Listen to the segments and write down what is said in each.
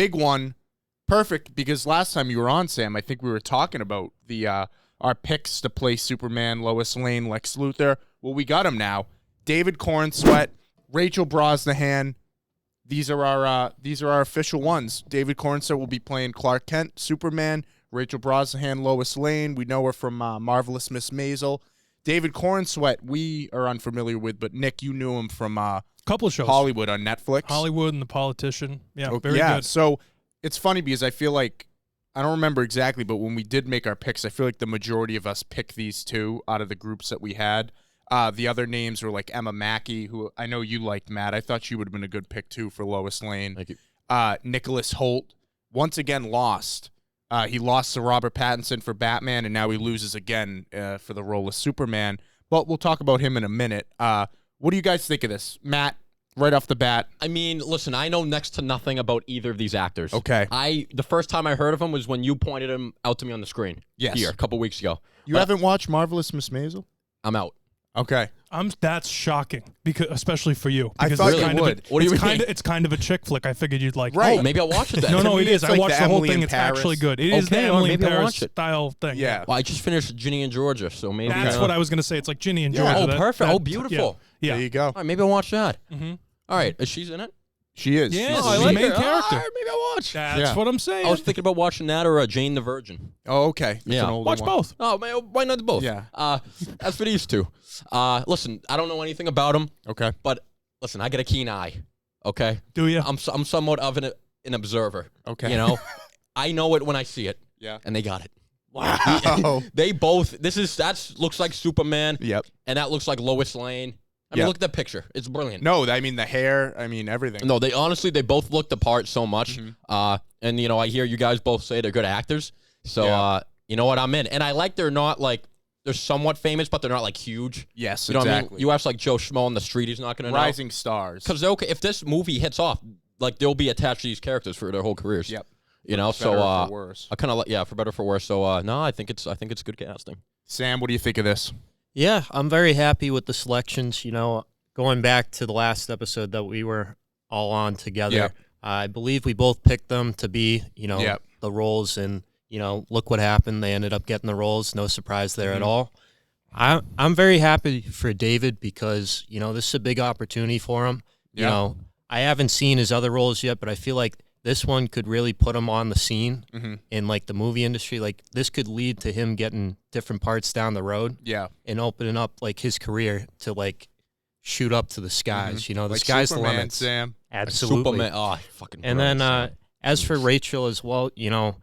big one, perfect, because last time you were on, Sam, I think we were talking about the our picks to play Superman, Lois Lane, Lex Luthor. Well, we got them now. David Corenswet, Rachel Brosnahan. These are our official ones. David Corenswet will be playing Clark Kent, Superman. Rachel Brosnahan, Lois Lane. We know her from Marvelous Miss Maisel. David Corenswet, we are unfamiliar with, but Nick, you knew him from couple of shows. Hollywood on Netflix. Hollywood and The Politician. Yeah, Okay, very good. So it's funny because I feel like, I don't remember exactly, but when we did make our picks, I feel like the majority of us picked these two out of the groups that we had. The other names were like Emma Mackey, who I know you liked, Matt. I thought she would have been a good pick, too, for Lois Lane. Thank you. Nicholas Hoult, once again, lost. He lost to Robert Pattinson for Batman, and now he loses again for the role of Superman. But we'll talk about him in a minute. What do you guys think of this? Matt, right off the bat. I mean, listen, I know next to nothing about either of these actors. Okay. The first time I heard of him was when you pointed him out to me on the screen. Yes. Here, a couple weeks ago. You haven't watched Marvelous Miss Maisel? I'm out. Okay. That's shocking, because especially for you. I Because thought it's you kind of would. What do you it's mean? kind of it's kind of a chick flick. I figured you'd like. Right. Oh, maybe I'll watch it then. No, To it me, is. it's I like watched the the whole Emily thing. in It's Paris. actually good. It is the Okay, Emily in maybe I'll Paris watch it. style thing. Yeah. Well, I just finished Ginny and Georgia, so maybe. That's what I was gonna say. It's like Ginny and Yeah. Georgia. Oh, perfect. Oh, beautiful. Yeah. There you go. All right, maybe I'll watch that. Mm-hmm. All right, is she in it? She is. Yeah, She's I the like main her. character. All right, maybe I'll watch. That's Yeah. what I'm saying. I was thinking about watching that or Jane the Virgin. Oh, okay. That's Yeah. an older Watch one. both. Oh, man, why not both? Yeah. As for these two, listen, I don't know anything about them, Okay. but listen, I get a keen eye. Okay, Do you? I'm somewhat of an observer. Okay. You know, I know it when I see it. Yeah. And they got it. Wow. They both. That looks like Superman. Yep. And that looks like Lois Lane. I mean, Yep. look at that picture. It's brilliant. No, I mean the hair. I mean everything. No, they honestly, they both looked apart so much. And, you know, I hear you guys both say they're good actors. So, Yeah. you know what? I'm in. And I like they're not like, they're somewhat famous, but they're not like huge. Yes, You know what I mean? exactly. You ask like Joe Schmo on the street, he's not going to know. Rising stars. Because if this movie hits off, like they'll be attached to these characters for their whole careers. Yep. You know, For better so or for worse. I kind of like, yeah, for better or for worse. So no, I think it's good casting. Sam, what do you think of this? Yeah, I'm very happy with the selections. You know, going back to the last episode that we were all on together, Yep. I believe we both picked them to be, you know, Yep. the roles, and you know, look what happened. They ended up getting the roles. No surprise there at all. I'm very happy for David because you know this is a big opportunity for him. Yeah. You know, I haven't seen his other roles yet, but I feel like this one could really put him on the scene in like the movie industry. Like this could lead to him getting different parts down the road Yeah. and opening up like his career to like shoot up to the skies. You know, the Like sky's Superman, the limit. Sam. Absolutely. Superman. Oh, I fucking. And then as for Rachel as well, you know,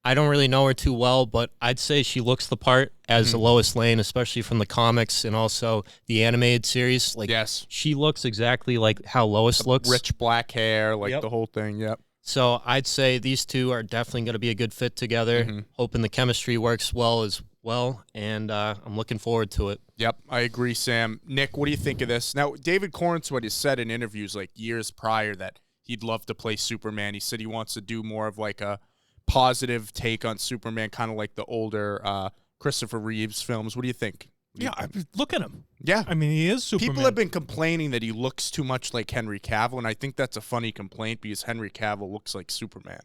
I don't really know her too well, but I'd say she looks the part as Lois Lane, especially from the comics and also the animated series. Like, Yes. she looks exactly like how Lois looks. Rich black hair, like Yep. the whole thing. Yep. So I'd say these two are definitely going to be a good fit together. Hoping the chemistry works well as well, and I'm looking forward to it. Yep, I agree, Sam. Nick, what do you think of this? Now, David Corenswet has said in interviews like years prior that he'd love to play Superman. He said he wants to do more of like a positive take on Superman, kind of like the older Christopher Reeves films. What do you think? Yeah, look at him. Yeah. I mean, he is Superman. People have been complaining that he looks too much like Henry Cavill, and I think that's a funny complaint because Henry Cavill looks like Superman.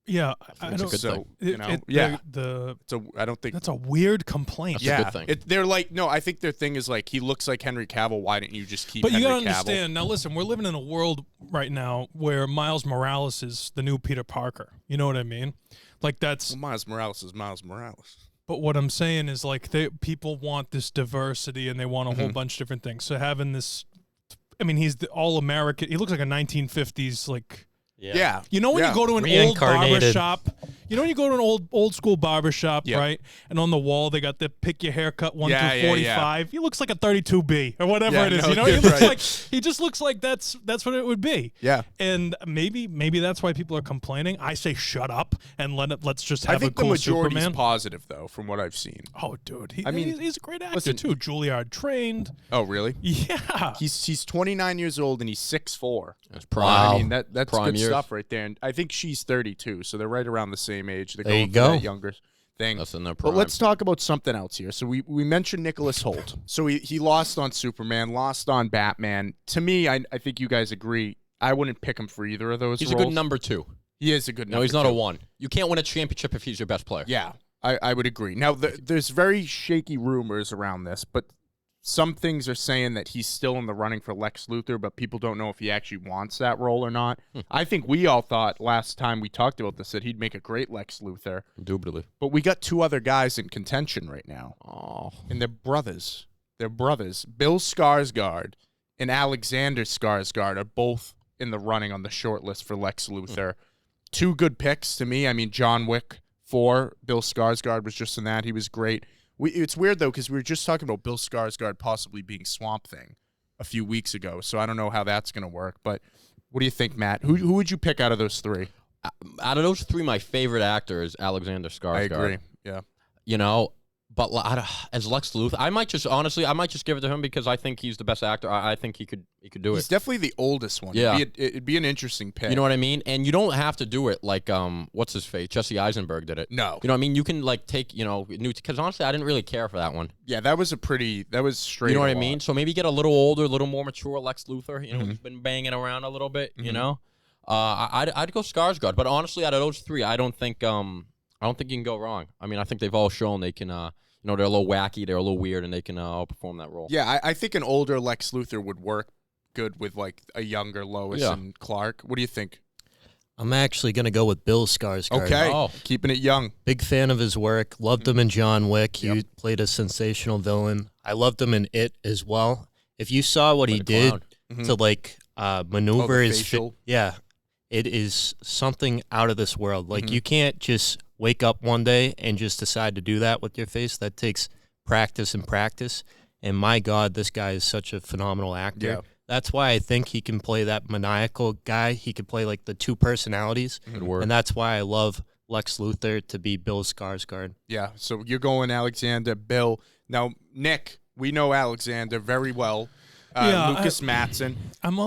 Yeah, I It's a don't. good So, thing. you know, yeah. I don't think That's a weird complaint. That's a good thing. They're like, no, I think their thing is like, he looks like Henry Cavill. Why didn't you just keep But you Henry gotta Cavill? understand. Now, listen, we're living in a world right now where Miles Morales is the new Peter Parker. You know what I mean? Like that's. Well, Miles Morales is Miles Morales. But what I'm saying is, like, people want this diversity and they want a whole bunch of different things. So having this, I mean, he's the all-American. He looks like a 1950s, like. Yeah. You know when Yeah. you go to an old barber Reincarnated. shop? You know when you go to an old school barber shop, Yeah. right? And on the wall they got the pick your haircut 1 Yeah, through yeah, 45. He looks like a 32B or whatever Yeah, it is. no, You know, he you're looks right. like he just looks like that's what it would be. Yeah. And maybe that's why people are complaining. I say shut up and let's just I have think a cool the majority Superman. is positive, though, from what I've seen. Oh, dude, I mean, he's a great actor listen- too. Juilliard trained. Oh, really? Yeah. He's 29 years old and he's 6'4". That's prime. I mean, that's Prime good years. stuff right there. And I think she's 32, so they're right around the same age. They're There going you for go. that younger thing. That's in their But prime. let's talk about something else here. So we mentioned Nicholas Hoult. So he lost on Superman, lost on Batman. To me, I think you guys agree. I wouldn't pick him for either of those He's roles. a good number 2. He is a good number No, he's not two. a 1. You can't win a championship if he's your best player. Yeah, I would agree. Now, there's very shaky rumors around this, but some things are saying that he's still in the running for Lex Luthor, but people don't know if he actually wants that role or not. I think we all thought last time we talked about this that he'd make a great Lex Luthor. Indubitably. But we got 2 other guys in contention right now. Oh. And they're brothers. They're brothers. Bill Skarsgård and Alexander Skarsgård are both in the running on the short list for Lex Luthor. 2 good picks to me. I mean, John Wick 4, Bill Skarsgård was just in that. He was great. It's weird, though, because we were just talking about Bill Skarsgård possibly being Swamp Thing a few weeks ago, so I don't know how that's going to work. But what do you think, Matt? Who would you pick out of those 3? Out of those 3, my favorite actor is Alexander Skarsgård. I agree, yeah. You know, but as Lex Luthor, I might just give it to him because I think he's the best actor. I think he could do He's it. definitely the oldest one. Yeah. It'd be an interesting pick. You know what I mean? And you don't have to do it like what's his face? Jesse Eisenberg did it. No. You know what I mean? You can like take, because honestly I didn't really care for that one. Yeah, that was straight. You know what I a mean? lot. So maybe get a little older, a little more mature Lex Luthor. You know, he's been banging around a little bit. You know, I'd go Skarsgård. But honestly, out of those 3, I don't think you can go wrong. I mean, I think they've all shown they can. They're a little wacky, they're a little weird, and they can outperform that role. Yeah, I think an older Lex Luthor would work good with like a younger Lois and Clark. What do you think? I'm actually going to go with Bill Skarsgård. Okay, Oh. keeping it young. Big fan of his work. Loved him in John Wick. He played a sensational villain. I loved him in It as well. If you saw what he did to like maneuver his facial. it is something out of this world. Like you can't just wake up one day and just decide to do that with your face. That takes practice and practice. And my God, this guy is such a phenomenal actor. Yeah. That's why I think he can play that maniacal guy. He can play like the 2 personalities. Good work. And that's why I love Lex Luthor to be Bill Skarsgård. Yeah, so you're going Alexander, Bill. Now, Nick, we know Alexander very well. Lucas Matson. I'm a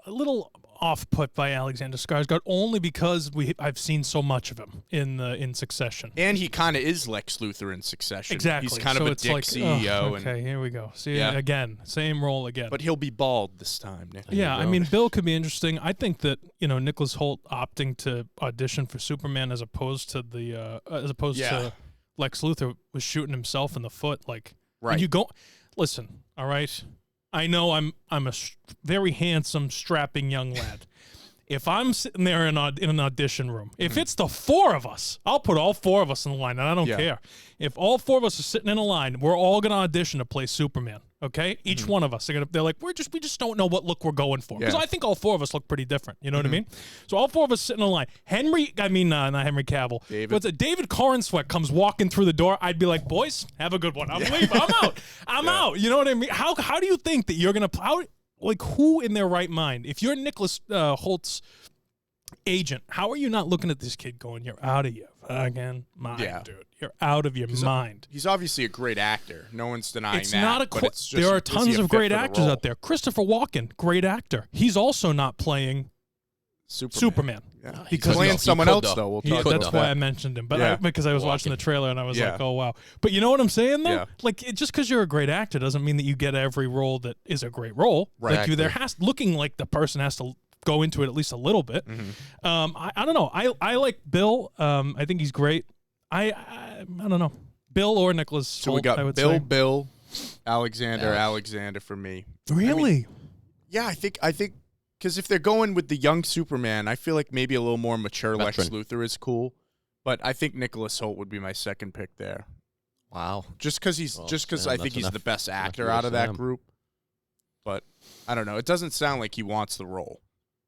little off put by Alexander Skarsgård only because I've seen so much of him in Succession. And he kind of is Lex Luthor in Succession. Exactly. He's kind of So a it's dick like, CEO. okay, here we go. See, Yeah. again, same role again. But he'll be bald this time, Nick. Yeah, I mean, Bill could be interesting. I think that Nicholas Hoult opting to audition for Superman as opposed to to Lex Luthor was shooting himself in the foot. Like, Right. when you go, listen, all right. I know I'm a very handsome, strapping young lad. If I'm sitting there in an audition room, if it's the 4 of us, I'll put all 4 of us in the line, and I don't care. If all 4 of us are sitting in a line, we're all gonna audition to play Superman. Okay, each one of us they're like we just don't know what look we're going for because Yeah. I think all 4 of us look pretty different. You know what I mean? So all 4 of us sitting in a line. Not Henry Cavill. David Corenswet comes walking through the door. I'd be like, boys, have a good one. I'm leaving. I'm out. I'm out. You know what I mean? How do you think that you're gonna who in their right mind? If you're Nicholas Holt's agent, how are you not looking at this kid going, you're out of your fucking mind, dude. You're out of your mind. He's obviously a great actor. No one's denying It's that. not a but qu- it's just, there are is he tons a of fit great for the actors role? out there. Christopher Walken, great actor. He's also not playing Superman. Yeah. He's Because playing he someone could, else, though. though. We'll He- talk that's about why that. I mentioned him, but Yeah. because I was watching the trailer and I was Yeah. like, "Oh wow!" But you know what I'm saying, though? Yeah. Like, just because you're a great actor doesn't mean that you get every role that is a great role. Right. Like, looking like the person has to go into it at least a little bit. I don't know. I like Bill. I think he's great. I don't know, Bill or Nicholas. So we Hoult, I got would Bill, say. Bill, Alexander for me. Really? Yeah, I think because if they're going with the young Superman, I feel like maybe a little more mature Lex Veteran. Luthor is cool. But I think Nicholas Hoult would be my second pick there. Wow. Just because Sam, I think that's he's enough- the best enough actor for out of that Sam. group. But I don't know. It doesn't sound like he wants the role.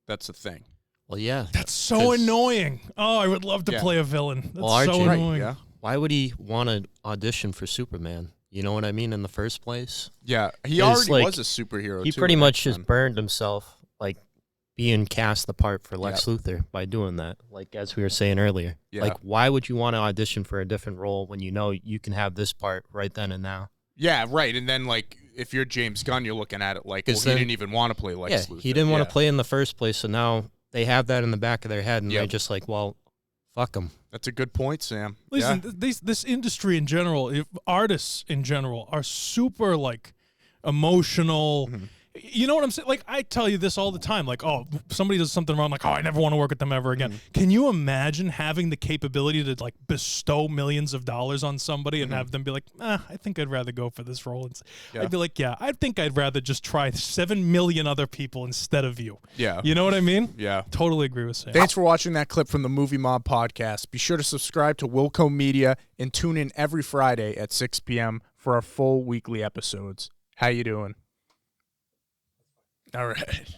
That's the thing. Well, yeah. That's so 'Cause- annoying. Oh, I would love to Yeah. play a villain. That's Well, so RJ, annoying. Yeah. Why would he want to audition for Superman? You know what I mean? In the first place, Yeah. He It's already like- was a superhero. he too pretty back much just then. burned himself, like being cast the part for Lex Luthor by doing that. Like as we were saying earlier, Yeah. like why would you want to audition for a different role when you know you can have this part right then and now? Yeah, right. And then, like, if you're James Gunn, you're looking at it like, well, 'Cause he then- didn't even want to play Lex Yeah, Luthor. he didn't want Yeah. to play in the first place, so now they have that in the back of their head, and they're just like, well, fuck him. That's a good point, Sam. Listen, Yeah. this industry in general, artists in general, are super like emotional. You know what I'm saying? Like, I tell you this all the time. Like, oh, somebody does something wrong. Like, oh, I never want to work with them ever again. Can you imagine having the capability to, like, bestow millions of dollars on somebody and have them be like, I think I'd rather go for this role. And I'd be like, I think I'd rather just try 7 million other people instead of you. Yeah. You know what I mean? Yeah. Totally agree with Sam. Thanks for watching that clip from the Movie Mob podcast. Be sure to subscribe to Wilco Media and tune in every Friday at 6 p.m. for our full weekly episodes. How you doing? All right.